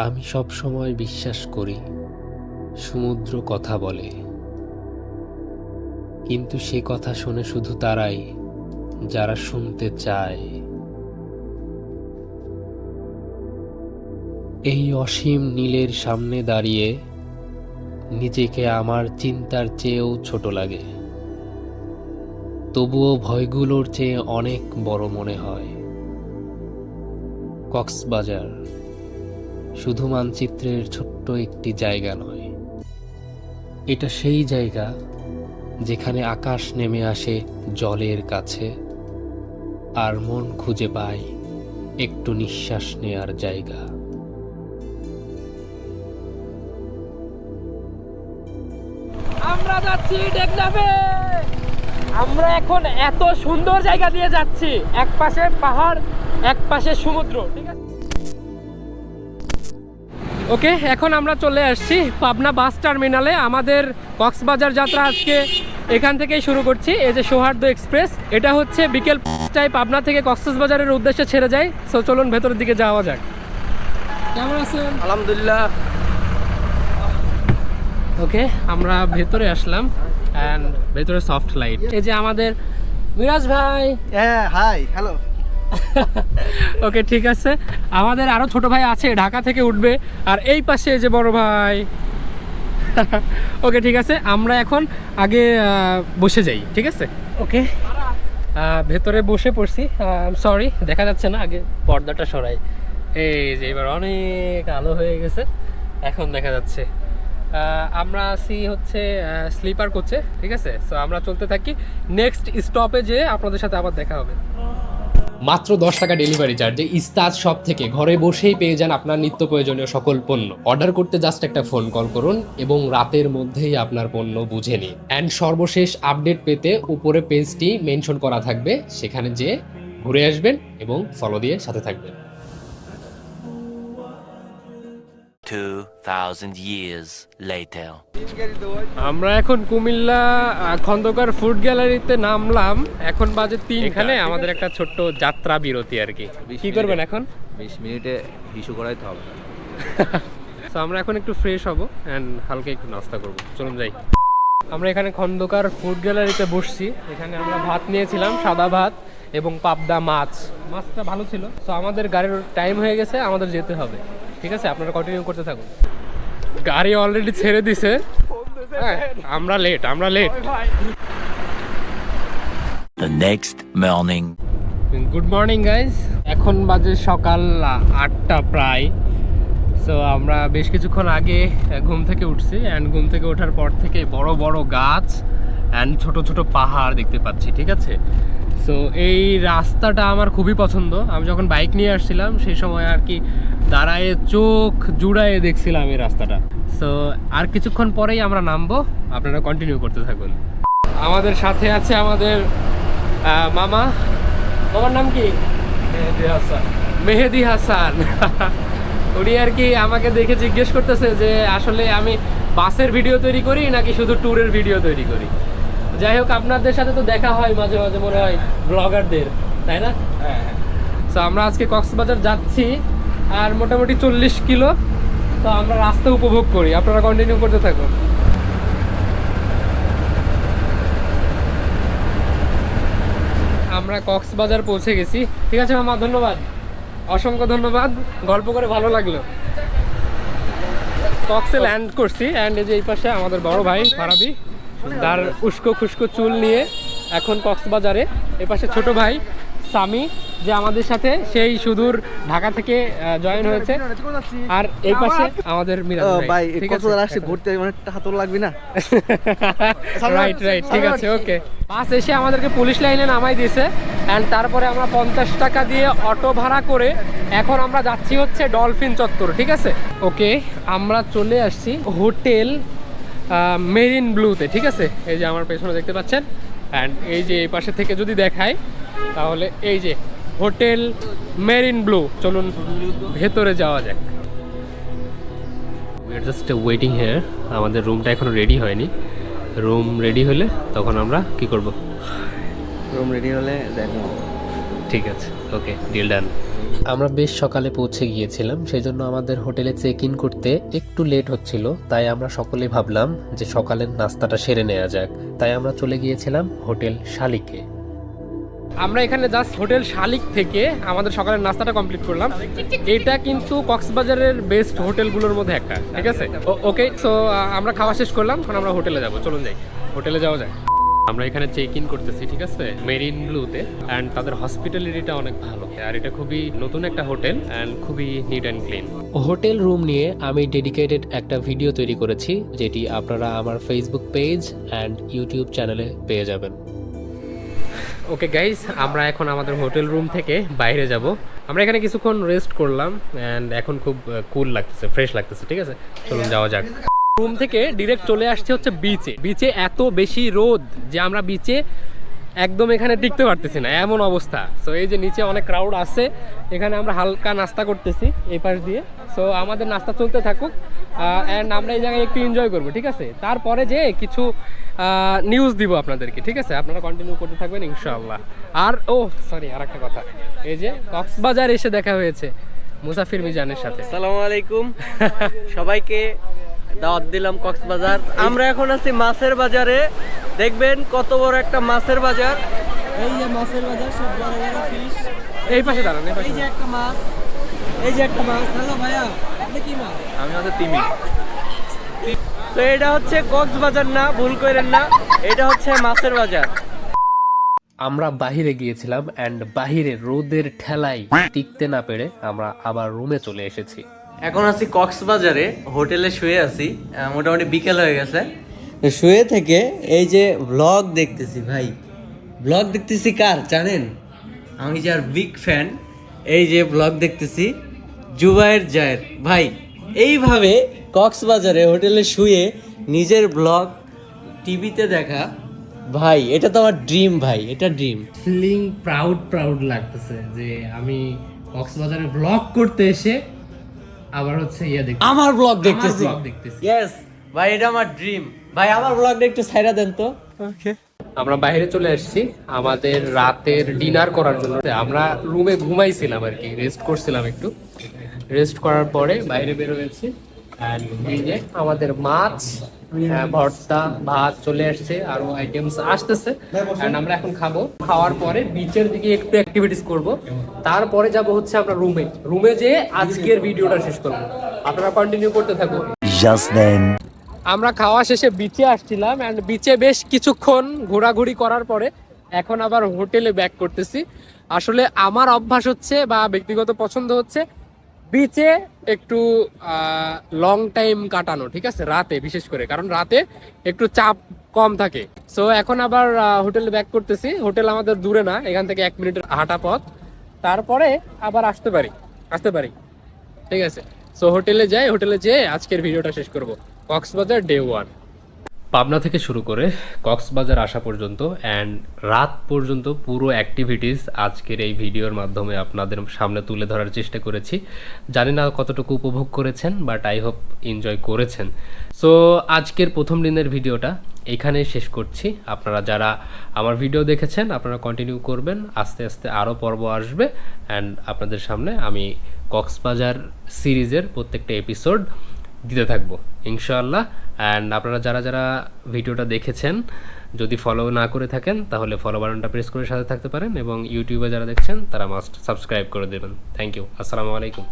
আমি সব সময় বিশ্বাস করি সমুদ্র কথা বলে, কিন্তু সে কথা শোনে শুধু তারাই যারা শুনতে চায়। এই অসীম নীলের সামনে দাঁড়িয়ে নিজেকে আমার চিন্তার চেয়েও ছোট লাগে, তবুও ভয়গুলোর চেয়ে অনেক বড় মনে হয়। কক্সবাজার শুধু মানচিত্রের ছোট্ট একটি জায়গা নয়, এটা সেই জায়গা যেখানে আকাশ নেমে আসে জলের কাছে, আর মন খুঁজে পায় একটু নিঃশ্বাস নেয়ার জায়গা। আমরা যাচ্ছি টেকনাফে। আমরা এখন এত সুন্দর জায়গা দিয়ে যাচ্ছি, এক পাশে পাহাড়, এক পাশে সমুদ্র। ঠিক আছে, ওকে, এখন আমরা চলে আসছি পাবনা বাস টার্মিনালে। আমাদের কক্সবাজার যাত্রা আজকে এখান থেকেই শুরু করছি। এই যে সৌহার্দ্য এক্সপ্রেস, এটা হচ্ছে বিকেল 5টায় পাবনা থেকে কক্সবাজারের উদ্দেশ্যে ছেড়ে যায়। সো চলুন ভেতরের দিকে যাওয়া যাক। কেমন আছেন? আলহামদুলিল্লাহ। ওকে, আমরা ভেতরে আসলাম অ্যান্ড ভেতরে সফট লাইট। এই যে আমাদের মিরাজ ভাই। হ্যাঁ, হাই, হ্যালো। ওকে, ঠিক আছে। আমাদের আরো ছোট ভাই আছে, ঢাকা থেকে উঠবে। আর এই পাশে যে বড় ভাই। ওকে, ঠিক আছে, আমরা এখন আগে বসে যাই। ঠিক আছে, ওকে, ভেতরে বসে পড়ছি। সরি, দেখা যাচ্ছে না, আগে পর্দাটা সরাই। এই যে এবার অনেক আলো হয়ে গেছে, এখন দেখা যাচ্ছে। আমরা আছি হচ্ছে স্লিপার কোচে। ঠিক আছে, সো আমরা চলতে থাকি। নেক্সট স্টপে যেয়ে আপনাদের সাথে আবার দেখা হবে। মাত্র 10 টাকা ডেলিভারি চার্জে ইস্তাদ শপ থেকে ঘরে বসেই পেয়ে যান আপনার নিত্য প্রয়োজনীয় সকল পণ্য। অর্ডার করতে জাস্ট একটা ফোন কল করুন এবং রাতের মধ্যেই আপনার পণ্য বুঝে নিন। অ্যান্ড সর্বশেষ আপডেট পেতে উপরে পেজটি মেনশন করা থাকবে, সেখানে যেয়ে ঘুরে আসবেন এবং ফলো দিয়ে সাথে থাকবেন। 2000 years later. আমরা এখন কুমিল্লা খন্দকার ফুড গ্যালারিতে নামলাম। এখন বাজে 3। এখানে আমাদের একটা ছোট্ট যাত্রা বিরতি আর কি। কি করবেন এখন? 20 মিনিটে হিসু করাইতে হবে। তো আমরা এখন একটু ফ্রেশ হব অ্যান্ড হালকা একটু নাস্তা করব। চলুন যাই। আমরা এখানে খন্দকার ফুড গ্যালারিতে বসছি। এখানে আমরা ভাত নিয়েছিলাম, সাদা ভাত এবং পাবদা মাছ। মাছটা ভালো ছিল। তো আমাদের গাড়ির টাইম হয়ে গেছে, আমাদের যেতে হবে। ঠিক আছে, আপনারা কন্টিনিউ করতে থাকুন। গাড়ি অলরেডি ছেড়ে দিছে। হ্যাঁ, আমরা late. The next morning. Good morning guys. এখন বাজে সকাল 8টা প্রায়। সো আমরা বেশ কিছুক্ষণ আগে ঘুম থেকে উঠছি অ্যান্ড ঘুম থেকে ওঠার পর থেকে বড় বড় গাছ অ্যান্ড ছোট ছোট পাহাড় দেখতে পাচ্ছি। ঠিক আছে, সো এই রাস্তাটা আমার খুবই পছন্দ। আমি যখন বাইক নিয়ে আসছিলাম সেই সময় আর কি দাঁড়ায় চোখ জুড়ায় দেখছিলাম এই রাস্তাটা। সো আর কিছুক্ষণ পরেই আমরা নামবো, আপনারা কন্টিনিউ করতে থাকুন। আমাদের সাথে আছে আমাদের মামার নাম কি? মেহেদি হাসান। উনি আর কি আমাকে দেখে জিজ্ঞেস করতেছে যে আসলে আমি বাসের ভিডিও তৈরি করি নাকি শুধু ট্যুরের ভিডিও তৈরি করি। যাই হোক, আপনাদের সাথে তো দেখা হয় মাঝে মাঝে, মনে হয় ব্লগারদের, তাই না? হ্যাঁ। তো আমরা আজকে কক্সবাজার যাচ্ছি আর মোটামুটি 40 কিলো। তো আমরা রাস্তা উপভোগ করি, আপনারা কন্টিনিউ করতে থাকুন। আমরা কক্সবাজার পৌঁছে গেছি। ঠিক আছে মামা, ধন্যবাদ, অসংখ্য ধন্যবাদ, গল্প করে ভালো লাগলো। কক্সে ল্যান্ড করছি অ্যান্ড এই যে এই পাশে আমাদের বড় ভাই ফারাবি, তার উস্কো খুস্কো চুল নিয়ে এখন কক্সবাজারে। এই পাশে ছোট ভাই সামি, যে আমাদের সাথে সেই সুদূর ঢাকা থেকে জয়েন হয়েছে। আর এই পাশে আমাদের মিরাজ ভাই। কক্সবাজার আসছে ঘুরতে, অনেকটা হাতল লাগবে না? রাইট, ঠিক আছে, ওকে। বাস এসে আমাদেরকে পুলিশ লাইনে নামাই দিয়েছে অ্যান্ড তারপরে আমরা 50 টাকা দিয়ে অটো ভাড়া করে এখন আমরা যাচ্ছি হচ্ছে ডলফিন চত্বর। ঠিক আছে, ওকে, আমরা চলে আসছি হোটেল মেরিন ব্লুতে। ঠিক আছে, এই যে আমার পেছনে দেখতে পাচ্ছেন অ্যান্ড এই যে এই পাশে থেকে যদি দেখায় তাহলে এই যে হোটেল মেরিন ব্লু। চলুন ভেতরে যাওয়া যাক। We are just waiting here. আমাদের রুমটা এখনো রেডি হয়নি। রুম রেডি হলে তখন আমরা কি করব? রুম রেডি হলে দেখো। ঠিক আছে, ওকে, ডিল ডান। আমরা বেশ সকালে পৌঁছে গিয়েছিলাম, সেই জন্য আমাদের হোটেলে চেক ইন করতে একটু লেট হচ্ছিল। তাই আমরা সকলেই ভাবলাম যে সকালের নাস্তাটা সেরে নেওয়া যাক। তাই আমরা চলে গিয়েছিলাম হোটেল শালিকে। আমরা এখানে জাস্ট হোটেল শালিক থেকে আমাদের সকালের নাস্তাটা কমপ্লিট করলাম। এটা কিন্তু কক্সবাজারের বেস্ট হোটেলগুলোর মধ্যে একটা, ঠিক আছে? ওকে, সো আমরা খাওয়া শেষ করলাম, এখন আমরা হোটেলে যাব। চলুন যাই, হোটেলে যাওয়া যায়। আমরা এখানে চেক ইন করতেছি, ঠিক আছে, মেরিন ব্লুতে। অ্যান্ড তাদের হসপিটালিটিটা অনেক ভালো, আর এটা খুবই নতুন একটা হোটেল অ্যান্ড খুবই neat and clean. Hotel room নিয়ে আমি ডেডিকেটেড একটা ভিডিও তৈরি করেছি, যেটি আপনারা আমার ফেসবুক পেজ অ্যান্ড ইউটিউব চ্যানেলে পেয়ে যাবেন। ওকে গাইস, আমরা এখন আমাদের হোটেল রুম থেকে বাইরে যাব। আমরা এখানে কিছুক্ষণ রেস্ট করলাম অ্যান্ড এখন খুব কুল লাগতেছে, ফ্রেশ লাগতেছে, ঠিক আছে? চলুন যাওয়া যাক। রুম থেকে ডিরেক্ট চলে আসছে হচ্ছে বিচে। বিচে এত বেশি রোদ যে আমরা বিচে একদম এখানে টিকতে পারতেছি না, এমন অবস্থা। সো এই যে নিচে অনেক ক্রাউড আছে, এখানে আমরা হালকা নাস্তা করতেছি এই পাশ দিয়ে। সো আমাদের নাস্তা চলতে থাকুক অ্যান্ড আমরা এই জায়গায় একটু এনজয় করবো, ঠিক আছে? তারপরে যে কিছু নিউজ দিব আপনাদেরকে, ঠিক আছে? আপনারা কন্টিনিউ করতে থাকবেন ইনশাআল্লাহ। আর সরি, আর একটা কথা, এই যে কক্সবাজার এসে দেখা হয়েছে মুসাফির মিজানের সাথে। আসসালামু আলাইকুম সবাইকে দাওয়াত দিলাম কক্সবাজার। আমরা এখন আছি মাছের বাজারে। দেখবেন কত বড় একটা মাছের বাজার। এই যে মাছের বাজার, সব বড় বড় ফিশ। এই পাশে দাঁড়ান, এই পাশে। এই যে একটা মাছ, এই যে একটা মাছ। হ্যালো ভাইয়া, আপনি কি মাছ? আমি হচ্ছে তিমি। তো এটা হচ্ছে কক্সবাজার না, ভুল করেন না, এটা হচ্ছে মাছের বাজার। আমরা বাহিরে গিয়েছিলাম অ্যান্ড বাহিরে রোদের ঠেলায় টিকতে না পেরে আমরা আবার রুমে চলে এসেছি। এখন আছি কক্সবাজারে, হোটেলে শুয়ে আছি। মোটামুটি বিকেল হয়ে গেছে। শুয়ে থেকে এই যে ব্লগ দেখতেছি ভাই। ব্লগ দেখতেছি কার জানেন? আমি যার বিগ ফ্যান, এই যে ব্লগ দেখতেছি জুবায়ের জায়ের ভাই। এইভাবে কক্সবাজারে হোটেলে শুয়ে নিজের ব্লগ টিভিতে দেখা, ভাই এটা তো আমার ড্রিম ভাই, এটা ড্রিম। ফিলিং প্রাউড লাগতেছে যে আমি কক্সবাজারে ব্লগ করতে এসে আবার হচ্ছে আমার ব্লগ দেখতেছি। দেখতেছি। ইয়েস ভাই, এটা আমার ড্রিম ভাই। আমার ব্লগটা একটু ছাইরা দেন তো। ওকে, আমরা বাইরে চলে আসছি আমাদের রাতের ডিনার করার জন্য। আমরা রুমে ঘুমাইছিলাম আর কি, রেস্ট করছিলাম একটু। রেস্ট করার পরে বাইরে বের হয়েছি and এই যে আমাদের মাছ, ভর্তা, ভাত চলে আসছে, আরো আইটেমস আসতেছে and আমরা এখন খাবো। খাওয়ার পরে বিচের দিকে একটু অ্যাক্টিভিটিস করব, তারপরে যাব হচ্ছে আমরা রুমে যেয়ে আজকের ভিডিওটা শেষ করব। আপনারা কন্টিনিউ করতে থাকুন। Just then. আমরা খাওয়া শেষে বিচে আসছিলাম অ্যান্ড বিচে বেশ কিছুক্ষণ ঘোরাঘুরি করার পরে এখন আবার হোটেলে ব্যাক করতেছি। আসলে আমার অভ্যাস হচ্ছে বা ব্যক্তিগত পছন্দ হচ্ছে বিচে একটু লং টাইম কাটানো, ঠিক আছে? রাতে বিশেষ করে, কারণ রাতে একটু চাপ কম থাকে। সো এখন আবার হোটেলে ব্যাক করতেছি। হোটেল আমাদের দূরে না, এখান থেকে 1 মিনিটের হাঁটা পথ। তারপরে আবার আসতে পারি, ঠিক আছে? সো হোটেলে যাই, হোটেলে যেয়ে আজকের ভিডিওটা শেষ করব। কক্সবাজার ডে 1, পাবনা থেকে শুরু করে কক্সবাজার আসা পর্যন্ত অ্যান্ড রাত পর্যন্ত পুরো অ্যাক্টিভিটিস আজকের এই ভিডিওর মাধ্যমে আপনাদের সামনে তুলে ধরার চেষ্টা করেছি। জানি না কতটুকু উপভোগ করেছেন, বাট আই হোপ এনজয় করেছেন। সো আজকের প্রথম দিনের ভিডিওটা এখানে শেষ করছি। আপনারা যারা আমার ভিডিও দেখেছেন আপনারা কন্টিনিউ করবেন, আস্তে আস্তে আরও পর্ব আসবে অ্যান্ড আপনাদের সামনে আমি কক্সবাজার সিরিজের প্রত্যেকটা এপিসোড দিতে থাকবো ইনশাআল্লাহ। অ্যান্ড আপনারা যারা ভিডিওটা দেখেছেন যদি ফলো না করে থাকেন তাহলে ফলো বাটনটা প্রেস করে সাথে থাকতে পারেন, এবং ইউটিউবে যারা দেখছেন তারা মাস্ট সাবস্ক্রাইব করে দেবেন। থ্যাংক ইউ, আসসালামু আলাইকুম।